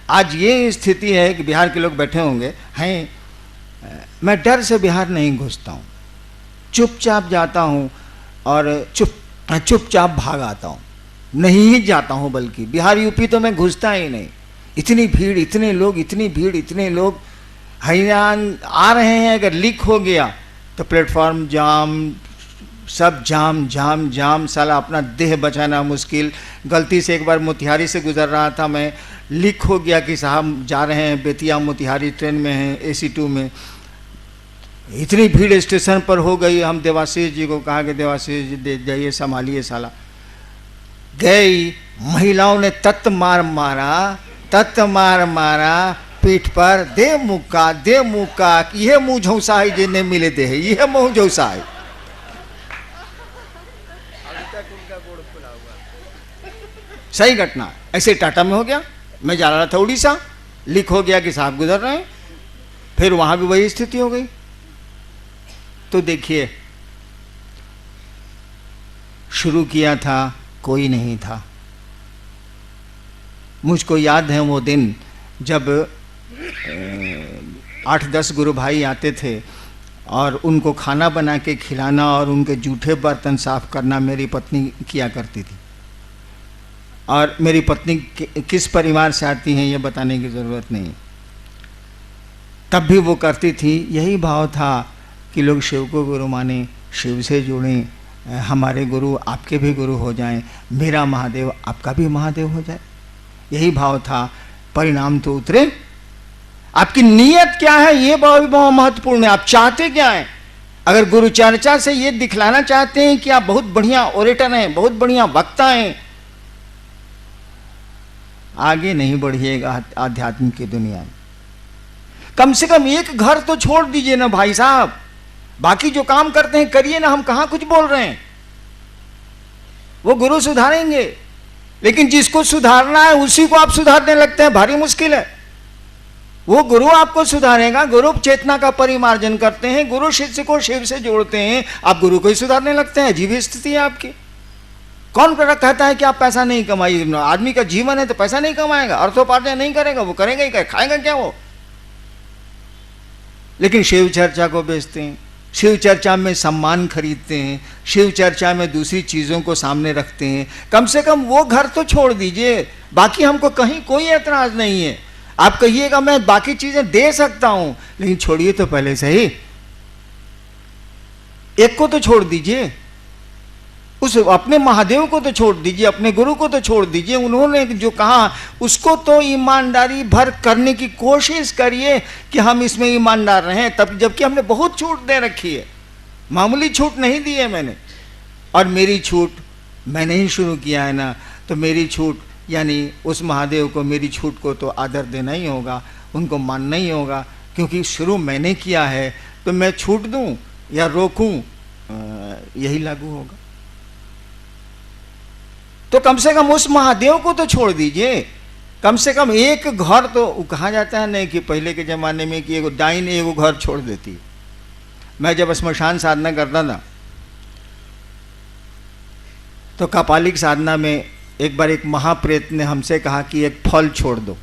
आज ये स्थिति है कि बिहार के लोग बैठे होंगे हैं, मैं डर से बिहार नहीं घुसता हूँ, चुपचाप जाता हूँ और चुपचाप भाग आता हूँ, नहीं ही जाता हूँ, बल्कि बिहार यूपी तो मैं घुसता ही नहीं। इतनी भीड़, इतने लोग, इतनी भीड़, इतने लोग हैरान आ रहे हैं। अगर लीक हो गया तो प्लेटफॉर्म जाम, सब जाम जाम जाम, साला अपना देह बचाना मुश्किल। गलती से एक बार मोतिहारी से गुजर रहा था मैं, लीक हो गया कि साहब जा रहे हैं बेतिया मोतिहारी, ट्रेन में हैं AC 2 में। इतनी भीड़ स्टेशन पर हो गई, हम देवाशीष जी को कहा कि देवाशीष जी जाइए संभालिए साला। गई, महिलाओं ने तत्त मार मारा पीठ पर, दे मुक्का, यह मुँह झौसा है जिन्हें मिले दे है, यह मुँह झौसा है। सही घटना। ऐसे टाटा में हो गया, मैं जा रहा था उड़ीसा, लीक हो गया कि साहब गुजर रहे हैं, फिर वहां भी वही स्थिति हो गई। तो देखिए, शुरू किया था, कोई नहीं था। मुझको याद है वो दिन जब 8-10 गुरु भाई आते थे और उनको खाना बना के खिलाना और उनके जूठे बर्तन साफ करना मेरी पत्नी किया करती थी। और मेरी पत्नी किस परिवार से आती हैं ये बताने की ज़रूरत नहीं, तब भी वो करती थी। यही भाव था कि लोग शिव को गुरु माने, शिव से जुड़ें, हमारे गुरु आपके भी गुरु हो जाएं, मेरा महादेव आपका भी महादेव हो जाए, यही भाव था। परिणाम तो उतरे। आपकी नीयत क्या है ये बहुत महत्वपूर्ण है, आप चाहते क्या हैं। अगर गुरु चर्चा से ये दिखलाना चाहते हैं कि आप बहुत बढ़िया ओरेटर हैं, बहुत बढ़िया वक्ता हैं, आगे नहीं बढ़िएगा आध्यात्म की दुनिया में। कम से कम एक घर तो छोड़ दीजिए ना भाई साहब, बाकी जो काम करते हैं करिए ना, हम कहां कुछ बोल रहे हैं। वो गुरु सुधारेंगे, लेकिन जिसको सुधारना है उसी को आप सुधारने लगते हैं, भारी मुश्किल है। वो गुरु आपको सुधारेगा, गुरु चेतना का परिमार्जन करते हैं, गुरु शिष्य को शिव से जोड़ते हैं, आप गुरु को ही सुधारने लगते हैं। अजीब स्थिति है आपकी। कौन कहता है कि आप पैसा नहीं कमाइए? आदमी का जीवन है तो पैसा नहीं कमाएगा, अर्थोपार्जन नहीं करेगा, वो करेगा ही क्या, खाएगा क्या वो? लेकिन शिव चर्चा को बेचते हैं, शिव चर्चा में सम्मान खरीदते हैं, शिव चर्चा में दूसरी चीज़ों को सामने रखते हैं। कम से कम वो घर तो छोड़ दीजिए। बाकी हमको कहीं कोई एतराज़ नहीं है, आप कहिएगा मैं बाकी चीज़ें दे सकता हूं, लेकिन छोड़िए तो पहले से ही एक को तो छोड़ दीजिए, उस अपने महादेव को तो छोड़ दीजिए, अपने गुरु को तो छोड़ दीजिए। उन्होंने जो कहा उसको तो ईमानदारी भर करने की कोशिश करिए कि हम इसमें ईमानदार रहें। तब जबकि हमने बहुत छूट दे रखी है, मामूली छूट नहीं दी है मैंने। और मेरी छूट मैंने ही शुरू किया है ना, तो मेरी छूट यानी उस महादेव को, मेरी छूट को तो आदर देना ही होगा, उनको मानना ही होगा, क्योंकि शुरू मैंने किया है। तो मैं छूट दूं या रोकूं, यही लागू होगा। तो कम से कम उस महादेव को तो छोड़ दीजिए। कम से कम एक घर तो, कहा जाता है नहीं कि पहले के ज़माने में कि एगो डाइन एगो घर छोड़ देती। मैं जब श्मशान साधना करता था तो कपालिक साधना में एक बार एक महाप्रेत ने हमसे कहा कि एक फल छोड़ दो।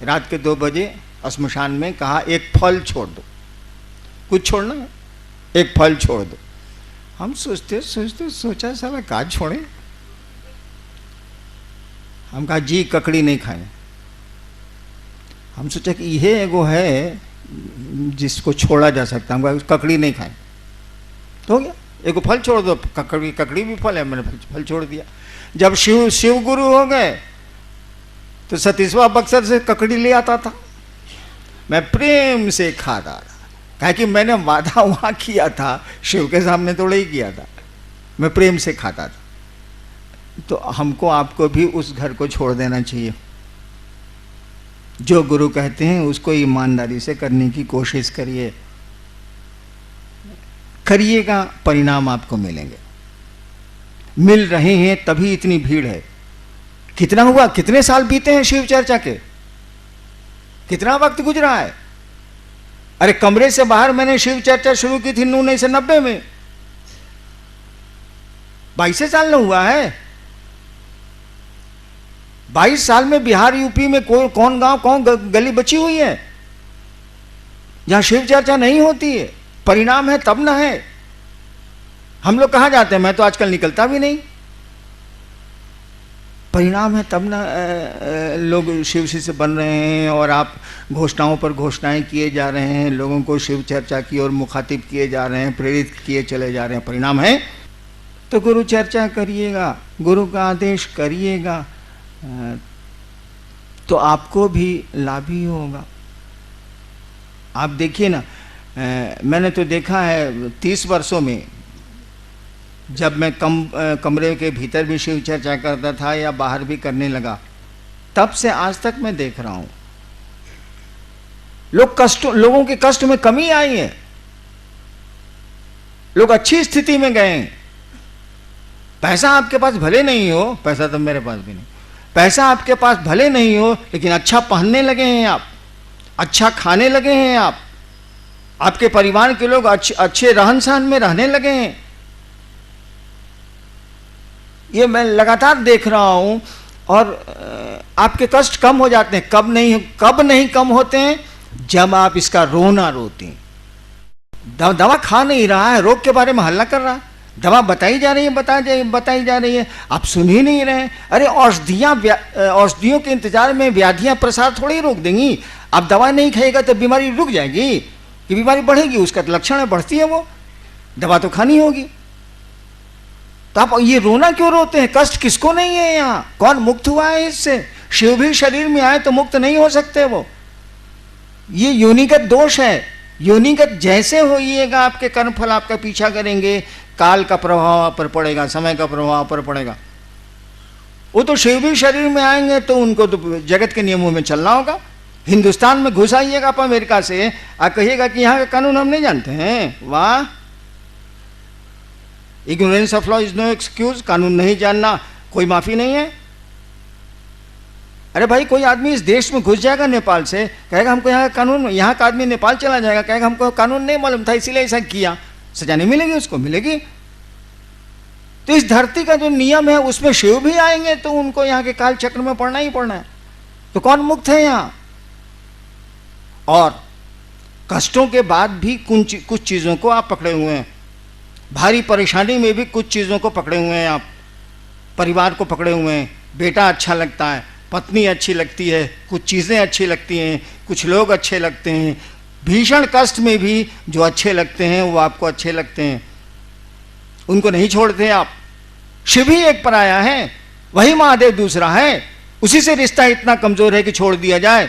रात के 2 बजे श्मशान में कहा एक फल छोड़ दो, कुछ छोड़ना है, एक फल छोड़ दो। हम सोचते सोचा साला का छोड़े। हम कहा जी ककड़ी नहीं खाएं। हम सोचा कि यह एगो है जिसको छोड़ा जा सकता है, हम ककड़ी नहीं खाएं। तो हो गया, एगो फल छोड़ दो, ककड़ी भी फल है, मैंने फल छोड़ दिया। जब शिव गुरु हो गए तो सतीशवा बक्सर से ककड़ी ले आता था, मैं प्रेम से खाता था, कहा कि मैंने वादा वहां किया था, शिव के सामने थोड़ा ही किया था, मैं प्रेम से खाता था। तो हमको आपको भी उस घर को छोड़ देना चाहिए। जो गुरु कहते हैं उसको ईमानदारी से करने की कोशिश करिए, करिएगा, परिणाम आपको मिलेंगे। मिल रहे हैं तभी इतनी भीड़ है। कितना हुआ, कितने साल बीते हैं शिव चर्चा के, कितना वक्त गुजरा है। अरे कमरे से बाहर मैंने शिव चर्चा शुरू की थी 1990 में, 22 साल न हुआ है। 22 साल में बिहार यूपी में कौन गांव कौन गली बची हुई है जहां शिव चर्चा नहीं होती है? परिणाम है तब ना है। हम लोग कहाँ जाते हैं? मैं तो आजकल निकलता भी नहीं। परिणाम है तब ना लोग शिव से बन रहे हैं, और आप घोषणाओं पर घोषणाएं किए जा रहे हैं, लोगों को शिव चर्चा की ओर मुखातिब किए जा रहे हैं, प्रेरित किए चले जा रहे हैं। परिणाम है तो गुरु चर्चा करिएगा, गुरु का आदेश करिएगा, तो आपको भी लाभ ही होगा। आप देखिए ना, मैंने तो देखा है 30 वर्षों में, जब मैं कमरे के भीतर भी शिव चर्चा करता था या बाहर भी करने लगा, तब से आज तक मैं देख रहा हूं लोगों के कष्ट में कमी आई है, लोग अच्छी स्थिति में गए हैं। पैसा आपके पास भले नहीं हो, पैसा तो मेरे पास भी नहीं, पैसा आपके पास भले नहीं हो, लेकिन अच्छा पहनने लगे हैं आप, अच्छा खाने लगे हैं आप, आपके परिवार के लोग अच्छे रहन सहन में रहने लगे हैं। ये मैं लगातार देख रहा हूं, और आपके कष्ट कम हो जाते हैं। कब नहीं कम होते हैं? जब आप इसका रोना रोते हैं। दवा खा नहीं रहा है, रोग के बारे में हल्ला कर रहा है, दवा बताई जा रही है, बताई जा रही है, आप सुन ही नहीं रहे। अरे औषधियों के इंतजार में व्याधियां प्रसार थोड़ी रोक देंगी। आप दवा नहीं खाएगा तो बीमारी रुक जाएगी कि बीमारी बढ़ेगी? उसका लक्षण है बढ़ती है, वो दवा तो खानी होगी। तो आप ये रोना क्यों रोते हैं? कष्ट किसको नहीं है यहाँ? कौन मुक्त हुआ है इससे? शिव भी शरीर में आए तो मुक्त नहीं हो सकते वो। ये योनिगत दोष है। योनिगत जैसे होइएगा, आपके कर्मफल आपका पीछा करेंगे, काल का प्रभाव पर पड़ेगा, समय का प्रभाव पर पड़ेगा। वो तो शिव भी शरीर में आएंगे तो उनको तो जगत के नियमों में चलना होगा। हिंदुस्तान में घुस आइएगा आप अमेरिका से, आप कहिएगा कि यहाँ का कानून हम नहीं जानते हैं। वाह, ignorance of law is no excuse. कानून नहीं जानना कोई माफी नहीं है। अरे भाई, कोई आदमी इस देश में घुस जाएगा नेपाल से, कहेगा हमको यहाँ का कानून, यहाँ का आदमी नेपाल चला जाएगा, कहेगा हमको कानून नहीं मालूम था इसीलिए ऐसा किया, सजा नहीं मिलेगी उसको? मिलेगी। तो इस धरती का जो नियम है उसमें शिव भी आएंगे तो उनको यहाँ के काल चक्र में पड़ना ही पड़ना है। तो कौन मुक्त है यहाँ? और कष्टों के बाद भी कुछ चीजों को आप पकड़े हुए हैं, भारी परेशानी में भी कुछ चीजों को पकड़े हुए हैं आप, परिवार को पकड़े हुए हैं। बेटा अच्छा लगता है, पत्नी अच्छी लगती है, कुछ चीजें अच्छी लगती हैं, कुछ लोग अच्छे लगते हैं। भीषण कष्ट में भी जो अच्छे लगते हैं वो आपको अच्छे लगते हैं, उनको नहीं छोड़ते आप। शिव ही एक पराया है, वही महादेव दूसरा है। उसी से रिश्ता इतना कमजोर है कि छोड़ दिया जाए,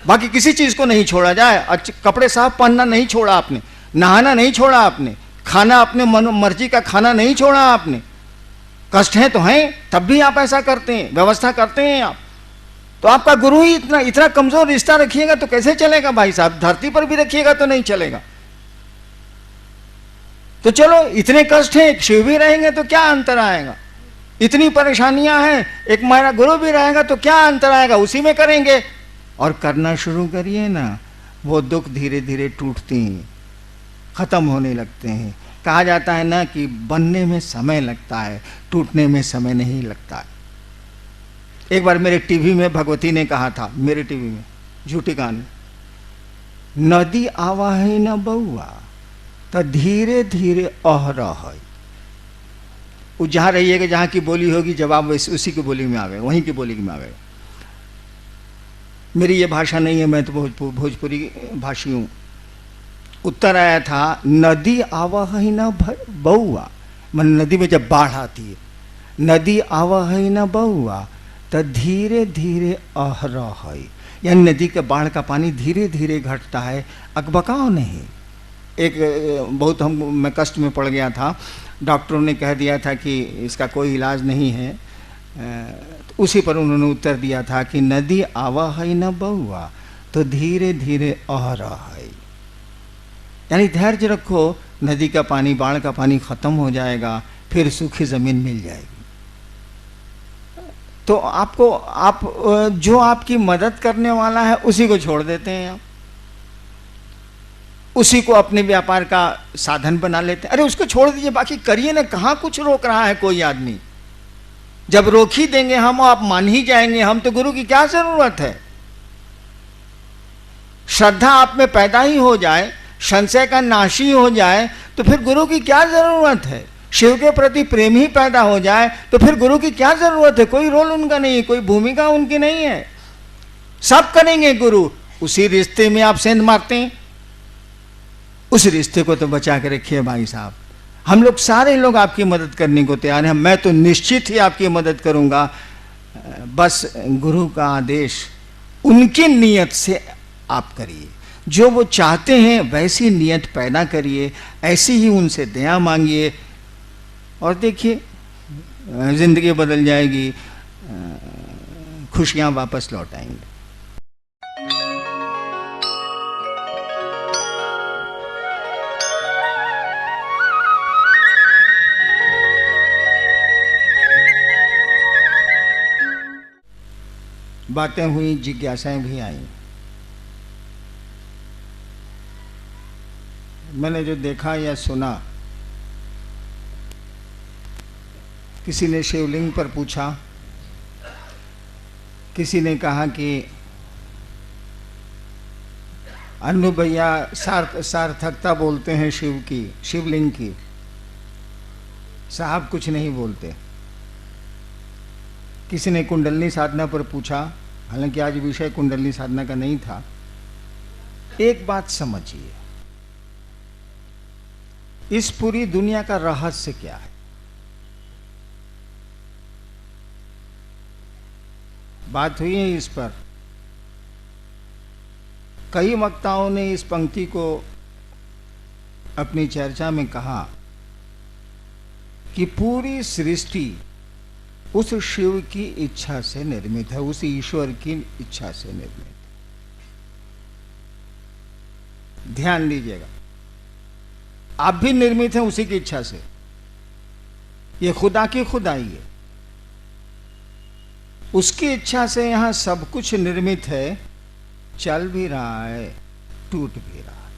बाकी किसी चीज को नहीं छोड़ा जाए। अच्छे कपड़े साफ पहनना नहीं छोड़ा आपने, नहाना नहीं छोड़ा आपने, खाना अपने मर्जी का खाना नहीं छोड़ा आपने। कष्ट है तो हैं, तब भी आप ऐसा करते हैं, व्यवस्था करते हैं आप। तो आपका गुरु ही इतना कमजोर रिश्ता रखिएगा तो कैसे चलेगा भाई साहब? धरती पर भी रखिएगा तो नहीं चलेगा। तो चलो, इतने कष्ट हैं, शिव भी रहेंगे तो क्या अंतर आएगा? इतनी परेशानियां हैं, एक मेरा गुरु भी रहेगा तो क्या अंतर आएगा? उसी में करेंगे। और करना शुरू करिए ना, वो दुख धीरे धीरे टूटते हैं, खत्म होने लगते हैं। कहा जाता है ना कि बनने में समय लगता है, टूटने में समय नहीं लगता है। एक बार मेरे टीवी में भगवती ने कहा था, मेरे टीवी में, झूठी कहानी, नदी आवा है न बउआ तो धीरे धीरे अह रहा है। वो जहाँ रहिएगा, जहाँ की बोली होगी, जवाब उसी की बोली में आवेगा, वहीं की बोली में आवेगा। मेरी ये भाषा नहीं है, मैं तो भोजपुरी भाषी हूँ। उत्तर आया था, नदी आवा है न बउआ, मन नदी में जब बाढ़ आती है, नदी आवा है न बउआ तो धीरे धीरे अह रहा है। यानी नदी के बाढ़ का पानी धीरे धीरे घटता है, अकबकाओ नहीं। एक बहुत मैं कष्ट में पड़ गया था, डॉक्टरों ने कह दिया था कि इसका कोई इलाज नहीं है। उसी पर उन्होंने उत्तर दिया था कि नदी आवा है न बउआ तो धीरे धीरे अह रहा है। यानी धैर्य रखो, नदी का पानी, बाढ़ का पानी खत्म हो जाएगा, फिर सूखी जमीन मिल जाएगी। तो आप जो आपकी मदद करने वाला है उसी को छोड़ देते हैं आप, उसी को अपने व्यापार का साधन बना लेते हैं। अरे उसको छोड़ दीजिए, बाकी करिए ना, कहाँ कुछ रोक रहा है कोई आदमी? जब रोक ही देंगे हम, आप मान ही जाएंगे हम, तो गुरु की क्या जरूरत है? श्रद्धा आप में पैदा ही हो जाए, संशय का नाश ही हो जाए, तो फिर गुरु की क्या जरूरत है? शिव के प्रति प्रेम ही पैदा हो जाए, तो फिर गुरु की क्या जरूरत है? कोई रोल उनका नहीं है, कोई भूमिका उनकी नहीं है, सब करेंगे गुरु। उसी रिश्ते में आप सेंध मारते हैं, उस रिश्ते को तो बचा के रखिए भाई साहब। हम लोग सारे लोग आपकी मदद करने को तैयार हैं, मैं तो निश्चित ही आपकी मदद करूंगा। बस गुरु का आदेश उनकी नियत से आप करिए, जो वो चाहते हैं वैसी नियत पैदा करिए, ऐसी ही उनसे दया मांगिए, और देखिए जिंदगी बदल जाएगी, खुशियां वापस लौट आएंगी। बातें हुई, जिज्ञासाएं भी आई। मैंने जो देखा या सुना, किसी ने शिवलिंग पर पूछा, किसी ने कहा कि अन्नू भैया सार्थकता बोलते हैं शिव की, शिवलिंग की, साहब कुछ नहीं बोलते। किसी ने कुंडलनी साधना पर पूछा, हालांकि आज विषय कुंडलनी साधना का नहीं था। एक बात समझिए, इस पूरी दुनिया का रहस्य क्या है? बात हुई है इस पर, कई वक्ताओं ने इस पंक्ति को अपनी चर्चा में कहा कि पूरी सृष्टि उस शिव की इच्छा से निर्मित है, उस ईश्वर की इच्छा से निर्मित है। ध्यान दीजिएगा, आप भी निर्मित हैं उसी की इच्छा से। ये खुदा की खुदाई है, उसकी इच्छा से यहां सब कुछ निर्मित है, चल भी रहा है, टूट भी रहा है,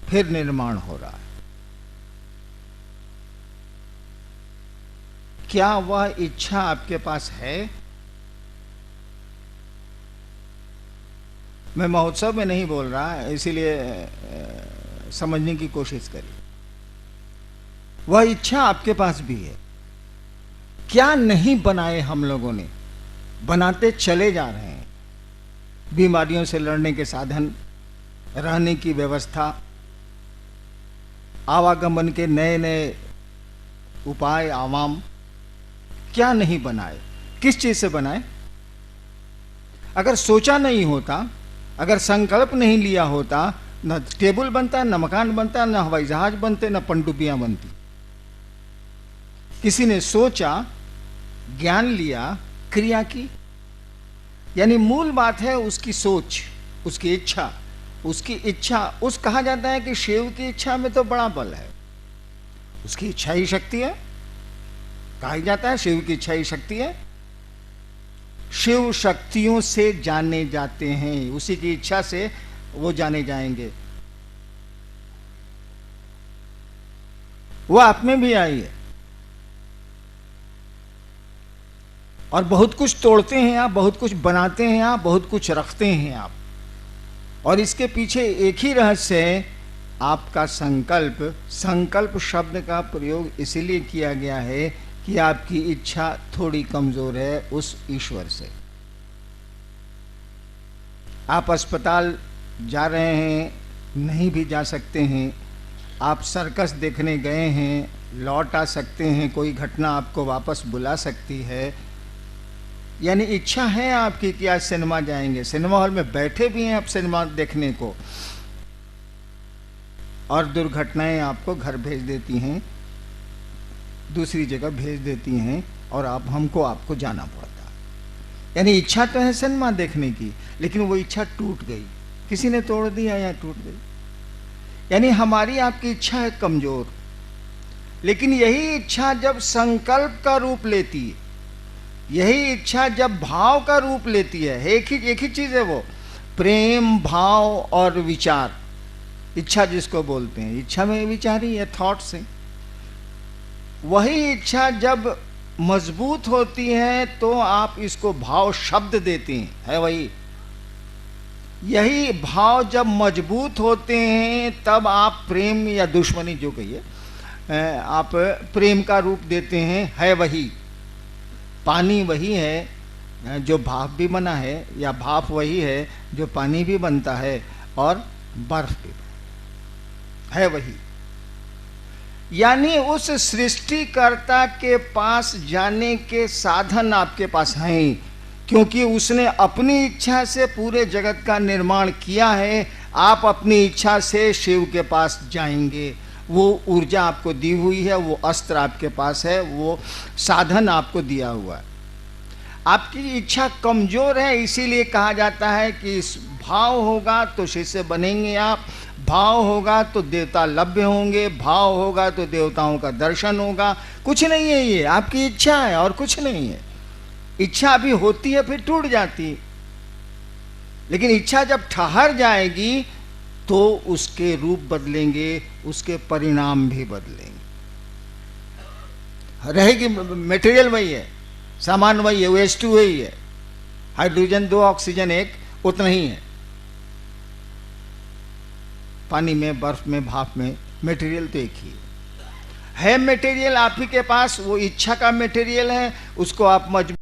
फिर निर्माण हो रहा है। क्या वह इच्छा आपके पास है? मैं महोत्सव में नहीं बोल रहा, इसीलिए समझने की कोशिश करिए। वह इच्छा आपके पास भी है। क्या नहीं बनाए हम लोगों ने, बनाते चले जा रहे हैं। बीमारियों से लड़ने के साधन, रहने की व्यवस्था, आवागमन के नए नए उपाय, आवाम, क्या नहीं बनाए? किस चीज से बनाए? अगर सोचा नहीं होता, अगर संकल्प नहीं लिया होता, न टेबल बनता, न मकान बनता, न हवाई जहाज बनते, न पनडुब्बियां बनती। किसी ने सोचा, ज्ञान लिया, क्रिया की, यानी मूल बात है उसकी सोच, उसकी इच्छा। उसकी इच्छा, उस कहा जाता है कि शिव की इच्छा में तो बड़ा बल है, उसकी इच्छा ही शक्ति है। कहा जाता है शिव की इच्छा ही शक्ति है। शिव शक्तियों से जाने जाते हैं, उसी की इच्छा से वो जाने जाएंगे। वो आप में भी आई है, और बहुत कुछ तोड़ते हैं आप, बहुत कुछ बनाते हैं आप, बहुत कुछ रखते हैं आप, और इसके पीछे एक ही रहस्य है, आपका संकल्प। संकल्प शब्द का प्रयोग इसीलिए किया गया है कि आपकी इच्छा थोड़ी कमजोर है उस ईश्वर से। आप अस्पताल जा रहे हैं, नहीं भी जा सकते हैं, आप सर्कस देखने गए हैं, लौट आ सकते हैं, कोई घटना आपको वापस बुला सकती है, यानी इच्छा है आपकी कि आज सिनेमा जाएंगे, सिनेमा हॉल में बैठे भी हैं आप सिनेमा देखने को, और दुर्घटनाएं आपको घर भेज देती हैं, दूसरी जगह भेज देती हैं, और आपको जाना पड़ता। यानी इच्छा तो है सिनेमा देखने की, लेकिन वो इच्छा टूट गई, किसी ने तोड़ दिया या टूट गई। यानी हमारी आपकी इच्छा है कमजोर, लेकिन यही इच्छा जब संकल्प का रूप लेती है, यही इच्छा जब भाव का रूप लेती है, एक ही चीज है वो, प्रेम, भाव और विचार। इच्छा जिसको बोलते हैं, इच्छा में विचार ही है, थॉट्स है। वही इच्छा जब मजबूत होती हैं तो आप इसको भाव शब्द देते हैं, है वही। यही भाव जब मजबूत होते हैं तब आप प्रेम या दुश्मनी जो कहिए आप प्रेम का रूप देते हैं, है वही। पानी वही है जो भाप भी बना है, या भाप वही है जो पानी भी बनता है और बर्फ भी, है वही। यानी उस सृष्टिकर्ता के पास जाने के साधन आपके पास हैं, क्योंकि उसने अपनी इच्छा से पूरे जगत का निर्माण किया है। आप अपनी इच्छा से शिव के पास जाएंगे, वो ऊर्जा आपको दी हुई है, वो अस्त्र आपके पास है, वो साधन आपको दिया हुआ है। आपकी इच्छा कमजोर है, इसीलिए कहा जाता है कि इस भाव होगा तो शिष्य बनेंगे आप, भाव होगा तो देवता लभ्य होंगे, भाव होगा तो देवताओं का दर्शन होगा। कुछ नहीं है, ये आपकी इच्छा है और कुछ नहीं है। इच्छा अभी होती है फिर टूट जाती, लेकिन इच्छा जब ठहर जाएगी तो उसके रूप बदलेंगे, उसके परिणाम भी बदलेंगे। रहेगी मटेरियल वही है, सामान वही है, वो H2 वही है, हाइड्रोजन 2 ऑक्सीजन 1 उतना ही है। पानी में, बर्फ में, भाप में मटेरियल तो एक ही है। मटेरियल आप ही के पास, वो इच्छा का मटेरियल है, उसको आप मजबूत